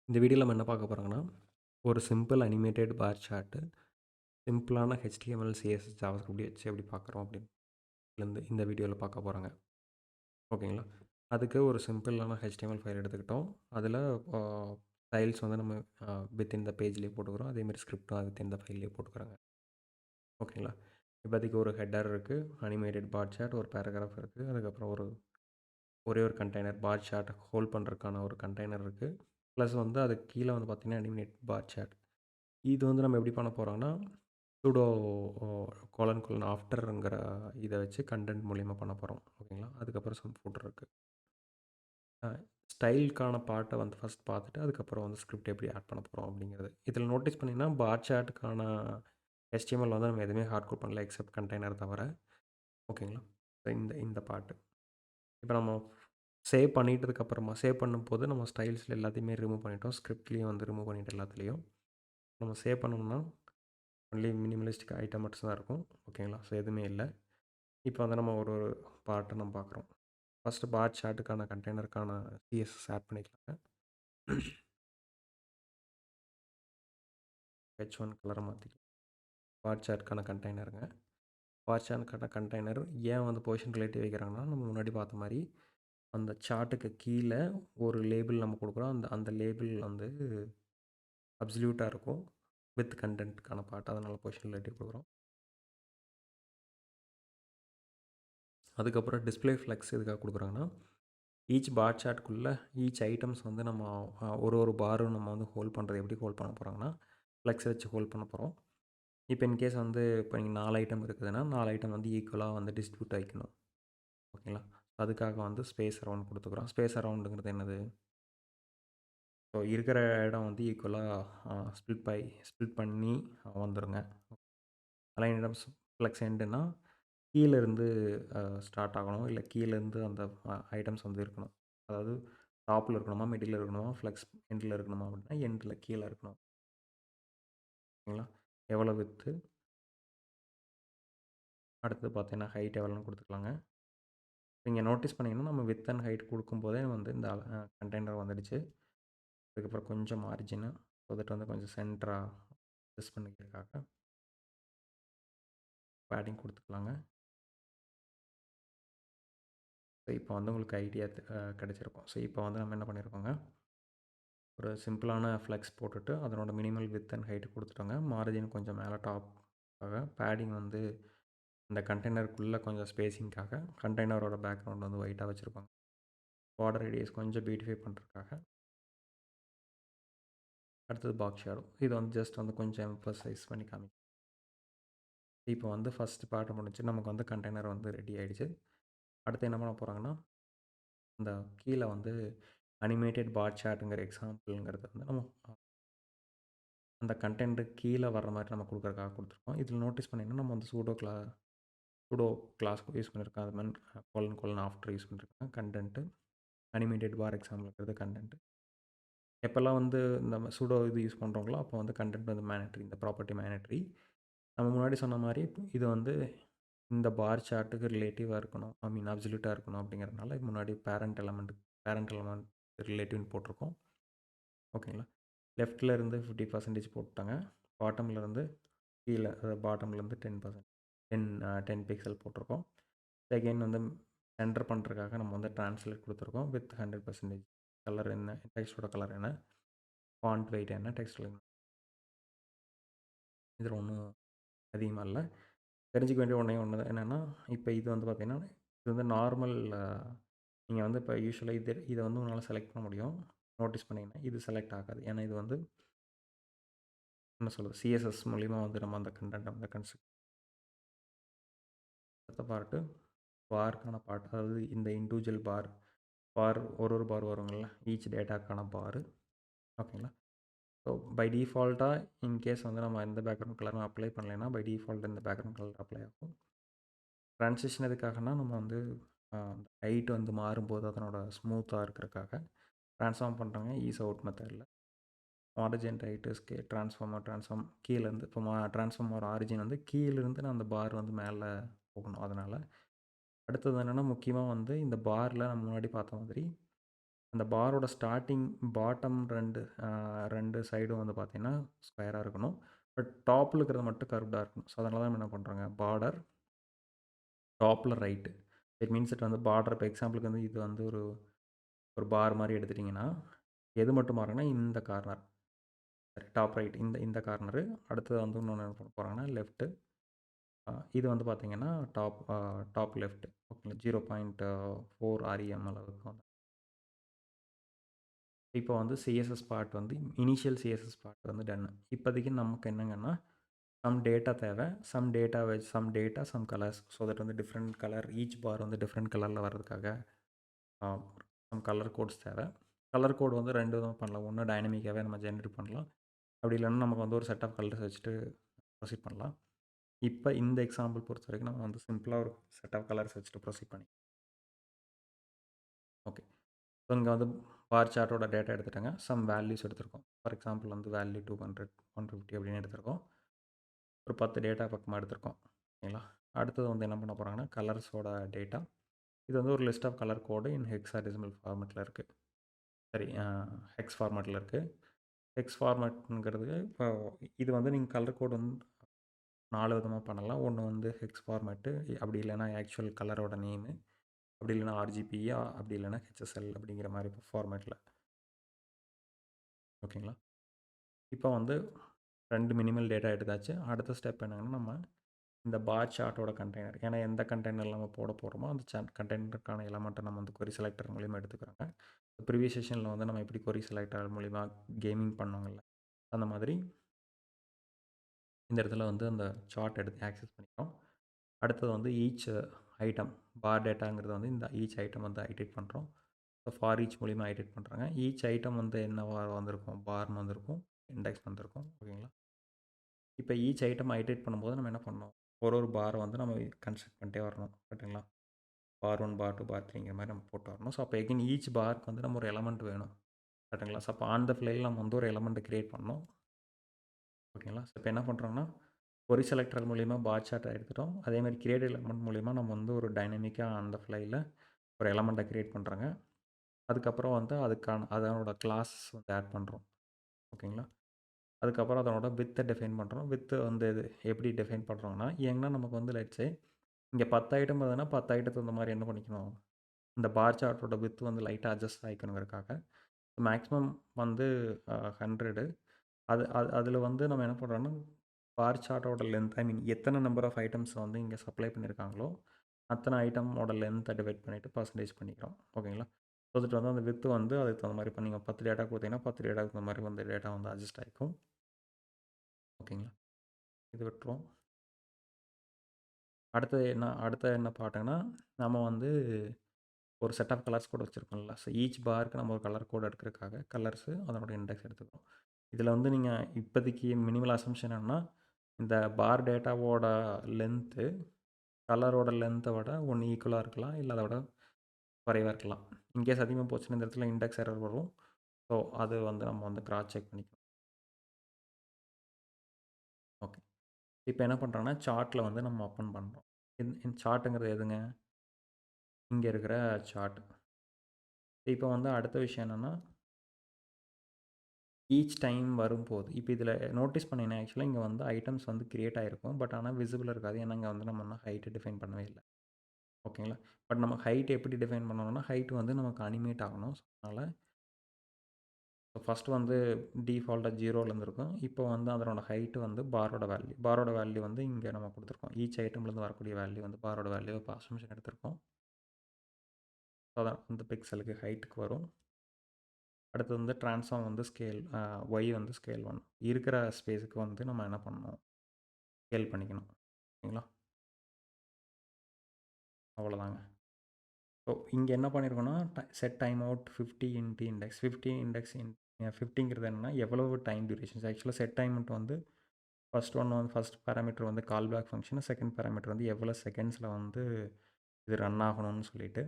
இந்த வீடியோல நம்ம என்ன பார்க்க போறோங்கன்னா, ஒரு சிம்பிள் அனிமேட்டட் பார் சார்ட் சிம்பிளான HTML, CSS, JavaScript வச்சு எப்படி பார்க்குறோம் அப்படின்னு இந்த வீடியோல பார்க்க போறோங்க. ஓகேங்களா? அதுக்கு ஒரு சிம்பிளான HTML ஃபைல் எடுத்துக்கிட்டோம். அதில ஆ ஸ்டைல்ஸ் வந்து நம்ம வித்தின் த பேஜ்லேயே போட்டுக்கிறோம். அதேமாதிரி ஸ்கிரிப்டும் வித்தின் த ஃபைல்லேயே போட்டுக்கிறோங்க. ஓகேங்களா? இப்போதைக்கு ஒரு ஹெட்டர் இருக்குது, அனிமேட்டட் பார் சார்ட், ஒரு பேராகிராஃப் இருக்குது, அதுக்கப்புறம் ஒரே ஒரு கண்டெய்னர் பார் சார்ட் ஹோல்ட் பண்ணுறதுக்கான ஒரு கண்டெய்னர் இருக்குது. ப்ளஸ் வந்து அதுக்கு கீழே வந்து பார்த்திங்கன்னா அனிமேட் பார் சார்ட். இது வந்து நம்ம எப்படி பண்ண போகிறோம்னா சுடோ ஆஃப்டருங்கிற இதை வச்சு கண்டென்ட் மூலிமா பண்ண போகிறோம். ஓகேங்களா? அதுக்கப்புறம் சம் ஃபுட்டர் இருக்குது. ஸ்டைலுக்கான பார்ட்டை வந்து ஃபஸ்ட் பார்த்துட்டு அதுக்கப்புறம் வந்து ஸ்கிரிப்ட் எப்படி ஆட் பண்ண போகிறோம் அப்படிங்கிறது. இதில் நோட்டீஸ் பண்ணிங்கன்னா பார் சார்ட்டுக்கான HTML வந்து நம்ம எதுவுமே ஹார்ட் கோட் பண்ணல எக்ஸப்ட் கண்டெய்னர் தவிர. ஓகேங்களா? இந்த இந்த பார்ட்டு இப்போ நம்ம சேவ் பண்ணும்போது நம்ம ஸ்டைல்ஸில் எல்லாத்தையுமே ரிமூவ் பண்ணிட்டோம். ஸ்கிரிப்ட்லேயும் வந்து ரிமூவ் பண்ணிவிட்டு எல்லாத்துலேயும் நம்ம சேவ் பண்ணோம்னா ஒன்லி மினிமலிஸ்டிக் ஐட்டம் மட்டும் தான் இருக்கும். ஓகேங்களா? ஸோ எதுவுமே இல்லை. இப்போ வந்து நம்ம ஒரு பார்ட்டை நம்ம பார்க்குறோம். ஃபஸ்ட்டு பார் சார்ட்டுக்கான கண்டெய்னருக்கான CSS ஆட் பண்ணிக்கலாங்க. H1 கலரை மாற்றிக்கலாம். பார் சார்ட்டுக்கான கண்டெய்னருங்க. பார் சார்ட்டுக்கான கண்டெய்னர் ஏன் வந்து பொசிஷன் ரிலேட்டிவ் வைக்கிறாங்கன்னா, நம்ம முன்னாடி பார்த்த மாதிரி அந்த சார்ட்டுக்கு கீழே ஒரு லேபிள் நம்ம கொடுக்குறோம். அந்த அந்த லேபிள் வந்து அப்சல்யூட்டாக இருக்கும் வித் கண்டென்ட்டுக்கான பார்ட். அதனால் பொசிஷன் ரிலேட்டிவ் கொடுக்குறோம். அதுக்கப்புறம் டிஸ்பிளே ஃப்ளெக்ஸ் எதுக்காக கொடுக்குறாங்கன்னா, ஈச் பார் சார்ட்குள்ளே ஈச் ஐட்டம்ஸ் வந்து நம்ம ஒரு பாரும் நம்ம வந்து ஹோல்ட் பண்ணுறது எப்படி ஹோல்ட் பண்ண போகிறோங்கன்னா, ஃப்ளெக்ஸ் வச்சு ஹோல்ட் பண்ண போகிறோம். இப்போ இன்கேஸ் வந்து இப்போ நீங்கள் 4 ஐட்டம் இருக்குதுன்னா 4 ஐட்டம் வந்து ஈக்குவலாக வந்து டிஸ்ட்ரிபியூட் ஆகிக்கணும். ஓகேங்களா? அதுக்காக வந்து ஸ்பேஸ் அரவுண்ட் கொடுத்துக்குறோம். ஸ்பேஸ் அரவுண்டுங்கிறது என்னது? ஸோ இருக்கிற இடம் வந்து ஈக்குவலாக ஸ்ப்ளிட் பண்ணி வந்துடுங்க. அலைன் இடம்ஸ் ஃப்ளெக்ஸ் எண்டுன்னா கீழேருந்து ஸ்டார்ட் ஆகணும், இல்லை கீழேருந்து அந்த ஐட்டம்ஸ் வந்து இருக்கணும். அதாவது டாப்பில் இருக்கணுமா, மிடில் இருக்கணுமா, ஃப்ளெக்ஸ் எண்டில் இருக்கணுமா அப்படின்னா எண்டில் கீழே இருக்கணும். ஓகேங்களா? எவ்வளோ வித்து, அடுத்தது பார்த்தீங்கன்னா ஹைட் எவ்வளோன்னு கொடுத்துக்கலாங்க. நீங்கள் நோட்டீஸ் பண்ணிங்கன்னா நம்ம வித் அண்ட் ஹைட் கொடுக்கும்போதே வந்து இந்த கண்டெய்னர் வந்துடுச்சு. அதுக்கப்புறம் கொஞ்சம் மார்ஜினு ஸோ தட் வந்து கொஞ்சம் சென்டராக அட்ஜஸ்ட் பண்ணிக்கிறதுக்காக பேடிங் கொடுத்துக்கலாங்க. ஸோ இப்போ வந்து உங்களுக்கு ஐடியா கிடச்சிருக்கும். ஸோ இப்போ வந்து நம்ம என்ன பண்ணியிருக்கோங்க, ஒரு சிம்பிளான ஃப்ளெக்ஸ் போட்டுட்டு அதனோட மினிமல் வித் அண்ட் ஹைட் கொடுத்துட்டோங்க. மார்ஜின் கொஞ்சம் மேலே டாப்பாக, பேடிங் வந்து இந்த கண்டெய்னருக்குள்ளே கொஞ்சம் ஸ்பேஸிங்காக, கண்டெய்னரோட பேக்ரவுண்ட் வந்து ஒயிட்டாக வச்சுருப்பாங்க. பார்டர் ரேடியஸ் கொஞ்சம் பியூட்டிஃபை பண்ணுறதுக்காக. அடுத்தது பாக்ஸ் ஷேடோ. இது வந்து ஜஸ்ட் வந்து கொஞ்சம் எம்பசைஸ் பண்ணி காமிக்கும். இப்போ வந்து ஃபஸ்ட் பார்ட் முடிச்சு நமக்கு வந்து கண்டெய்னர் வந்து ரெடி ஆகிடுச்சு. அடுத்து என்ன பண்ண போகிறாங்கன்னா, இந்த கீழே வந்து அனிமேட்டட் பார் சார்ட்டுங்கிற எக்ஸாம்பிள்ங்கிறது வந்து நம்ம அந்த கண்டென்ட்டு கீழே வர்ற மாதிரி நம்ம கொடுக்குறதுக்காக கொடுத்துருக்கோம். இதில் நோட்டீஸ் பண்ணிங்கன்னா நம்ம வந்து சூடோ கிளாஸ் யூஸ் பண்ணியிருக்கோம். அது மாதிரி ஆஃப்டர் யூஸ் பண்ணியிருக்கோம். கண்டென்ட்டு அனிமேட்டட் பார் எக்ஸாம்பிள்ங்கிறது கண்டென்ட்டு. எப்போல்லாம் வந்து நம்ம சூடோ இது யூஸ் பண்ணுறோங்களோ அப்போ வந்து கண்டென்ட் வந்து மேனட்ரி, இந்த ப்ராப்பர்ட்டி மேனட்ரி. நம்ம முன்னாடி சொன்ன மாதிரி இது வந்து இந்த பார் சார்ட்டுக்கு ரிலேட்டிவாக இருக்கணும், அப்சல்யூட்டாக இருக்கணும் அப்படிங்கிறதுனால முன்னாடி பேரண்ட் எலமெண்ட் ரிலேட்டிவ்னு போட்டிருக்கோம். ஓகேங்களா? லெஃப்ட்டில் இருந்து 50% போட்டாங்க. பாட்டமில் இருந்து கீழே, அதாவது பாட்டம்லேருந்து 10 பிக்சல் போட்டிருக்கோம். செகண்ட் வந்து என்டர் பண்ணுறதுக்காக நம்ம வந்து ட்ரான்ஸ்லேட் கொடுத்துருக்கோம் வித் 100%. கலர் என்ன, டெக்ஸ்டோட கலர் என்ன, ஃபாண்ட் வெயிட் என்ன, டெக்ஸ்டில் என்ன. இதில் ஒன்றும் அதிகமாக இல்லை. தெரிஞ்சிக்க வேண்டிய ஒன்று என்னென்னா, இப்போ இது வந்து பார்த்திங்கன்னா இது வந்து நார்மல். நீங்கள் வந்து இப்போ யூஸ்வலாக இதை வந்து உங்களால் செலக்ட் பண்ண முடியும். நோட்டீஸ் பண்ணிங்கன்னா இது செலக்ட் ஆகாது. ஏன்னா இது வந்து என்ன சொல்கிறது, CSS மூலிமா வந்து நம்ம அந்த கண்டென்ட் வந்து கன்ஸ்ட்ரக்ட். அடுத்த பார்ட்டு பார்க்கான பார்ட், அதாவது இந்த இண்டிவிஜுவல் பார் ஒரு பார் வருங்களா, ஈச் டேட்டாக்கான பாரு. ஓகேங்களா? ஸோ பை டிஃபால்ட்டாக இன்கேஸ் வந்து நம்ம எந்த பேக்ரவுண்ட் கலரும் அப்ளை பண்ணலைன்னா பை டிஃபால்ட் இந்த பேக்ரவுண்ட் கலர் அப்ளை ஆகும். ட்ரான்சிஷன் எதுக்காகனா நம்ம வந்து ஹைட் வந்து மாறும்போது அதனோட ஸ்மூத்தாக இருக்கிறதுக்காக ட்ரான்ஸ்ஃபார்ம் பண்ணுறாங்க ஈஸ் அவுட் மெத்தடில். ஆரிஜின் ரைட்டு ட்ரான்ஸ்ஃபார்ம் கீழேருந்து இப்போ ட்ரான்ஸ்ஃபார்ம் ஒரு ஆரிஜின் வந்து கீழேருந்து நான் அந்த பார் வந்து மேலே போகணும். அதனால் அடுத்தது என்னென்னா, முக்கியமாக வந்து இந்த பாரில் நம்ம முன்னாடி பார்த்த மாதிரி அந்த பாரோட ஸ்டார்ட்டிங் பாட்டம் 2 சைடும் வந்து பார்த்தீங்கன்னா ஸ்கொயராக இருக்கணும். பட் டாப்பில் இருக்கிறது மட்டும் கர்வ்டாக இருக்கணும். ஸோ அதனால தான் நம்ம என்ன பண்ணுறோங்க, பார்டர் டாப்பில் ரைட்டு. இட் மீன்ஸ் இட் வந்து பார்டர் இப்போ எக்ஸாம்பிளுக்கு வந்து இது வந்து ஒரு ஒரு பார் மாதிரி எடுத்துட்டிங்கன்னா எது மட்டும் மாறுங்கன்னா இந்த கார்னர், சரி டாப் ரைட் இந்த இந்த கார்னரு. அடுத்தது வந்து இன்னொன்று என்ன பண்ண போகிறாங்கன்னா லெஃப்ட்டு, இது வந்து பார்த்தீங்கன்னா டாப் லெஃப்ட். ஓகேங்களா, 0.4 REM அளவுக்கு வந்து இப்போ வந்து சிஎஸ்எஸ் பார்ட் வந்து இனிஷியல் சிஎஸ்எஸ் பார்ட் வந்து டன். இப்போதைக்கு நமக்கு என்னங்கன்னா சம் டேட்டா தேவை. Some data some colours. So that வந்து டிஃப்ரெண்ட் கலர் ஈச் பார் வந்து டிஃப்ரெண்ட் கலரில் வர்றதுக்காக சம் கலர் கோட்ஸ் தேவை. கலர் கோட் வந்து 2 விதமாக பண்ணலாம். ஒன்று டைனமிக்காகவே நம்ம ஜென்ரேட் பண்ணலாம். அப்படி இல்லைன்னா நமக்கு வந்து ஒரு செட் ஆஃப் கலர்ஸ் வச்சுட்டு ப்ரொசீட் பண்ணலாம். இப்போ இந்த எக்ஸாம்பிள் பொறுத்த வரைக்கும் நம்ம வந்து சிம்பிளாக ஒரு செட் ஆஃப் கலர்ஸ் வச்சுட்டு ப்ரொசீட் பண்ணி ஓகே. ஸோ இங்கே வந்து பார் சார்ட்டோட டேட்டா எடுத்துட்டாங்க. சம் வேல்யூஸ் எடுத்திருக்கோம். ஃபார் எக்ஸாம்பிள் வந்து வேல்யூ 200 150 அப்படின்னு எடுத்திருக்கோம். ஒரு 10 டேட்டா பக்கமாக எடுத்திருக்கோம். ஓகேங்களா. அடுத்தது வந்து என்ன பண்ண போகிறாங்கன்னா கலர்ஸோட டேட்டா. இது வந்து ஒரு list of colour code in hexadecimal ஃபார்மெட்டில் இருக்குது. சரி, ஹெக்ஸ் ஃபார்மேட்டில் இருக்குது. ஹெக்ஸ் ஃபார்மேட்டுங்கிறது இப்போ இது வந்து நீங்கள் கலர் கோடு வந்து 4 விதமாக பண்ணலாம். ஒன்று வந்து ஹெக்ஸ் ஃபார்மேட்டு, அப்படி இல்லைன்னா ஆக்சுவல் கலரோட நேமு, அப்படி இல்லைன்னா ஆர்ஜிபியா, அப்படி இல்லைன்னா ஹெச்எஸ்எல் அப்படிங்கிற மாதிரி ஃபார்மேட்டில். ஓகேங்களா. இப்போ வந்து 2 மினிமல் டேட்டா எடுத்தாச்சு. அடுத்த ஸ்டெப் என்னங்கன்னா நம்ம இந்த பார் சார்ட்டோட கண்டெய்னர், ஏன்னா எந்த கண்டெய்னர் நம்ம போட போகிறோமோ அந்த கண்டெய்னருக்கான எலமெண்ட்டை நம்ம வந்து கொரி செலக்டர் மூலிமா எடுத்துக்கிறாங்க. ப்ரீவியஸ் செஷனில் வந்து நம்ம எப்படி கொரி செலக்டர் மூலிமா கேமிங் பண்ணோங்கல்ல, அந்த மாதிரி இந்த இடத்துல வந்து அந்த சார்ட் எடுத்து ஆக்சஸ் பண்ணிக்கிறோம். அடுத்தது வந்து ஈச் ஐட்டம் பார் டேட்டாங்கிறது வந்து இந்த ஈச் ஐட்டம் வந்து ஐடெட் பண்ணுறோம். ஸோ ஃபார் ஈச் மூலிமா ஐடெட் பண்ணுறாங்க. ஈச் ஐட்டம் வந்து என்னவா வந்திருக்கும், பார்னு வந்திருக்கும், இண்டெக்ஸ் வந்திருக்கும். ஓகேங்களா. இப்போ ஈச் ஐட்டம் ஐடெட் பண்ணும்போது நம்ம என்ன பண்ணணும், ஒரு பாரை வந்து நம்ம கன்ஸ்ட்ரக்ட் பண்ணிட்டே வரணும். கரெக்டுங்களா. பார் 1 பார் 2 பார் 3ங்கிற மாதிரி நம்ம போட்டு வரணும். ஸோ அப்போ எகைன் ஈச் பார்க்கு வந்து நம்ம ஒரு எலமெண்ட் வேணும். கரெக்டுங்களா. ஸோ அப்போ ஆன் த ஃப்ளைல நம்ம வந்து ஒரு எலமெண்ட் கிரியேட் பண்ணணும். ஓகேங்களா. ஸோ இப்போ என்ன பண்ணுறோம்னா கொரி செலக்டர் மூலிமா பார் சார்ட்டை எடுத்துட்டோம். அதேமாதிரி கிரியேட் எலமெண்ட் மூலிமா நம்ம வந்து ஒரு டைனமிக்காக அந்த ஃப்ளைல ஒரு எலமெண்ட்டை கிரியேட் பண்ணுறாங்க. அதுக்கப்புறம் வந்து அதனோட கிளாஸ் வந்து ஆட் பண்ணுறோம். ஓகேங்களா. அதுக்கப்புறம் அதனோட வித்தை டிஃபைன் பண்ணுறோம். வித்து வந்து இது எப்படி டிஃபைன் பண்ணுறோம்னா, ஏன்னா நமக்கு வந்து லெட்ஸே இங்கே 10 ஐட்டம் இருந்ததுன்னா 10 ஐட்டத்துக்கு இந்த மாதிரி என்ன பண்ணிக்கணும், இந்த பார் சார்ட்டோட வித் வந்து லைட்டாக அட்ஜஸ்ட் ஆகிக்கணுங்கிறதுக்காக மேக்ஸிமம் வந்து 100. அதில் வந்து நம்ம என்ன பண்ணுறோன்னா பார் சார்ட்டோட லென்த், ஐ மீன் எத்தனை நம்பர் ஆஃப் ஐட்டம்ஸ் வந்து இங்கே சப்ளை பண்ணியிருக்காங்களோ அத்தனை ஐட்டமோட லென்த்தை டிவைட் பண்ணிவிட்டு பர்சன்டேஜ் பண்ணிக்கிறோம். ஓகேங்களா. கொடுத்துட்டு வந்து அந்த வித்து வந்து அதுக்கு தகுந்த மாதிரி இப்போ நீங்கள் 10 டேட்டா கொடுத்தீங்கன்னா 10 டேட்டாவுக்கு தகுந்த மாதிரி வந்து டேட்டா வந்து அட்ஜஸ்ட் ஆகிக்கும். ஓகேங்களா. இது விட்டுரும். அடுத்த என்ன பாட்டுங்கன்னா நம்ம வந்து ஒரு செட் ஆஃப் கலர்ஸ் கோட் வச்சுருக்கோம்ல. ஸோ ஈச் பாருக்கு நம்ம ஒரு கலர் கோட் எடுக்கிறதுக்காக கலர்ஸு அதனோட இண்டெக்ஸ் எடுத்துக்கிறோம். இதில் வந்து நீங்கள் இப்போதைக்கு மினிமல் அசம்ஷன் என்னன்னா இந்த பார் டேட்டாவோட லென்த்து கலரோட லென்த்தை விட ஒன்று ஈக்குவலாக இருக்கலாம், இல்லை அதை விட குறைவாக இருக்கலாம். இன்கேஸ் அதிகமாக போச்சுன்னா இந்த இடத்துல இண்டெக்ஸ் எரர் வரும். ஸோ அது வந்து நம்ம வந்து கிராஸ் செக் பண்ணிக்கணும். ஓகே. இப்போ என்ன பண்ணுறோன்னா சார்ட்டில் வந்து நம்ம ஓப்பன் பண்ணுறோம். இந்த சார்ட்டுங்கிறது எதுங்க, இங்கே இருக்கிற சார்ட். இப்போ வந்து அடுத்த விஷயம் என்னென்னா ஈச் டைம் வரும்போது இப்போ இதில் நோட்டீஸ் பண்ணிங்கன்னா ஆக்சுவலாக இங்கே வந்து ஐட்டம்ஸ் வந்து கிரியேட் ஆகிருக்கும். பட் ஆனால் விசிபிள் இருக்காது. ஏன்னா இங்கே வந்து நம்ம ஹைட்டை டிஃபைன் பண்ணவே இல்லை. ஓகேங்களா. பட் நம்ம ஹைட் எப்படி டிஃபைன் பண்ணணும்னா ஹைட் வந்து நமக்கு அனிமேட் ஆகணும். ஸோ அதனால் ஃபஸ்ட்டு வந்து டிஃபால்ட்டாக 0லேருந்து இருக்கும். இப்போ வந்து அதனோட ஹைட்டு வந்து பாரோட வேல்யூ வந்து இங்கே நம்ம கொடுத்துருக்கோம். ஈச் ஐட்டம்லேருந்து வரக்கூடிய வேல்யூ வந்து பாரோட வேல்யூ இப்போ அசம்ஷன் எடுத்திருக்கோம். ஸோ அதான் அந்த பிக்சலுக்கு ஹைட்டுக்கு வரும். அடுத்து வந்து ட்ரான்ஸ்ஃபார்ம் வந்து ஸ்கேல் ஒய் வந்து ஸ்கேல் 1 இருக்கிற ஸ்பேஸுக்கு வந்து நம்ம என்ன பண்ணணும், ஸ்கேல் பண்ணிக்கணும். ஓகேங்களா. அவ்வளோதாங்க. ஸோ இங்கே என்ன பண்ணியிருக்கோன்னா set time out 50 into index 50 index 50ங்கிறது என்னென்னா எவ்வளவு டைம் டியூரேஷன்ஸ். ஆக்சுவலாக செட் டைம் வந்து ஃபஸ்ட் பேராமீட்டர் வந்து call back function, second parameter வந்து எவ்வளோ செகண்ட்ஸில் வந்து இது ரன் ஆகணும்னு சொல்லிட்டு.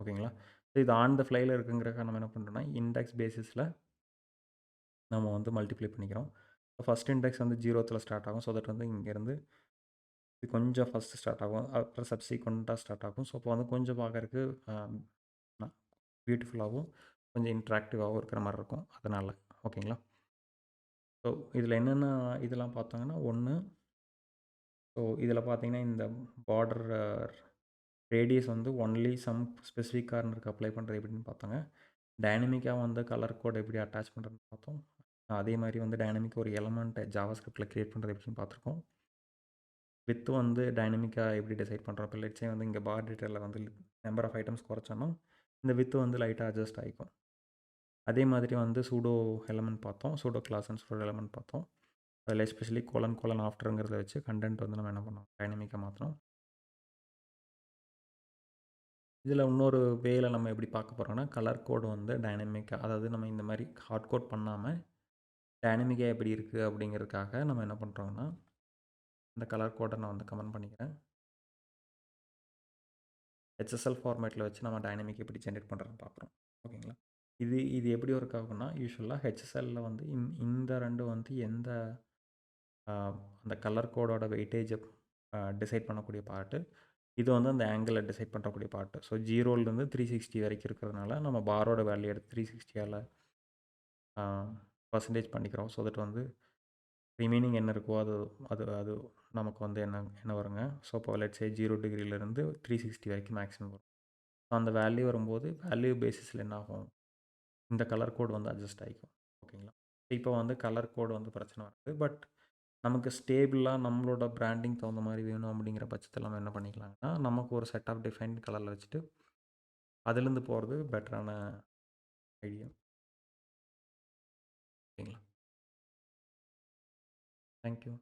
ஓகேங்களா. ஸோ இது ஆன் த ஃப்ளைல இருக்குங்கிறக்க நம்ம என்ன பண்ணுறோம்னா இண்டெக்ஸ் பேசிஸில் நம்ம வந்து மல்டிப்ளை பண்ணிக்கிறோம். ஃபஸ்ட் இண்டெக்ஸ் வந்து 0த்தில் ஸ்டார்ட் ஆகும். ஸோ தட் வந்து இங்கேருந்து இது கொஞ்சம் ஃபஸ்ட்டு ஸ்டார்ட் ஆகும். அப்புறம் சப்சீக்வெண்ட்டாக ஸ்டார்ட் ஆகும். ஸோ அப்போ வந்து கொஞ்சம் பார்க்கறக்கு பியூட்டிஃபுல்லாகவும் கொஞ்சம் இன்ட்ராக்டிவாகவும் இருக்கிற மாதிரி இருக்கும். அதனால் ஓகேங்களா. ஸோ இதில் என்னென்ன இதெல்லாம் பார்த்தாங்கன்னா, ஒன்று, ஸோ இதில் பார்த்தீங்கன்னா இந்த பார்டர் ரேடியஸ் வந்து ஒன்லி சம் ஸ்பெசிஃபிக் கார்னருக்கு அப்ளை பண்ணுறது எப்படின்னு பார்த்தாங்க. டைனமிக்காக வந்து கலர் கோட் எப்படி அட்டாச் பண்ணுறதுன்னு பார்த்தோம். அதே மாதிரி வந்து டைனமிக் ஒரு எலமெண்ட்டை ஜாவாஸ்கிரிப்டில் க்ரியேட் பண்ணுறது எப்படின்னு பார்த்துருக்கோம். வித் வந்து டைனமிக்காக எப்படி டிசைட் பண்ணுறோம். இப்போ லெட்ஸே வந்து இங்கே பார் டீட்டெயிலில் வந்து நம்பர் ஆஃப் ஐட்டம்ஸ் குறைச்சோன்னா இந்த வித்து வந்து லைட்டாக அட்ஜஸ்ட் ஆகிக்கும். அதே மாதிரி வந்து சூடோ எலமெண்ட் பார்த்தோம், pseudo class and pseudo element பார்த்தோம். அதில் எஸ்பெஷலி கோலன் ஆஃப்டருங்கிறத வச்சு கண்டென்ட் வந்து நம்ம என்ன பண்ணோம், டைனமிக்காக மாற்றணும். இதில் இன்னொரு வேல நம்ம எப்படி பார்க்க போகிறோம்னா, கலர் கோடு வந்து டைனமிக்காக, அதாவது நம்ம இந்த மாதிரி ஹார்ட் கோட் பண்ணாமல் டைனமிக்காக எப்படி இருக்குது அப்படிங்கிறதுக்காக நம்ம என்ன பண்ணுறோம்னா, இந்த கலர் கோடை நான் வந்து கமெண்ட் பண்ணிக்கிறேன். HSL ஃபார்மேட்டில் வச்சு நம்ம டைனமிக் எப்படி ஜென்ரேட் பண்ணுறதுன்னு பார்க்குறோம். ஓகேங்களா. இது எப்படி ஒர்க் ஆகும்னா, யூஸ்வலாக ஹெச்எஸ்எல்லில் வந்து இந்த ரெண்டும் வந்து எந்த அந்த கலர் கோடோட வெயிட்டேஜை டிசைட் பண்ணக்கூடிய பார்ட்டு, இது வந்து அந்த ஆங்கிளை டிசைட் பண்ணக்கூடிய பார்ட்டு. ஸோ 0லேருந்து 360 வரைக்கும் இருக்கிறதுனால நம்ம பாரோட வேல்யூ எடுத்து 360ஆல் பர்சன்டேஜ் பண்ணிக்கிறோம். ஸோ தட் வந்து ரிமைனிங் என்ன இருக்கோ அது அது அது நமக்கு வந்து என்ன வருங்க. ஸோ இப்போ லெட்ஸ் சே 0 டிகிரிலேருந்து 360 வரைக்கும் மேக்ஸிமம் வரும். ஸோ அந்த வேல்யூ வரும்போது வேல்யூ பேசிஸில் என்ன ஆகும், இந்த கலர் கோட் வந்து அட்ஜஸ்ட் ஆகிக்கும். ஓகேங்களா. இப்போ வந்து கலர் கோடு வந்து பிரச்சனை வருது. பட் நமக்கு ஸ்டேபிளாக நம்மளோட பிராண்டிங் தகுந்த மாதிரி வேணும் அப்படிங்கிற பட்சத்தில் நம்ம என்ன பண்ணிக்கலாங்கன்னா, நமக்கு ஒரு செட் ஆஃப் டிஃபைன்ட் கலரில் வச்சுட்டு அதுலேருந்து போகிறது பெட்டரான ஐடியா. ஓகேங்களா. தேங்க்யூ.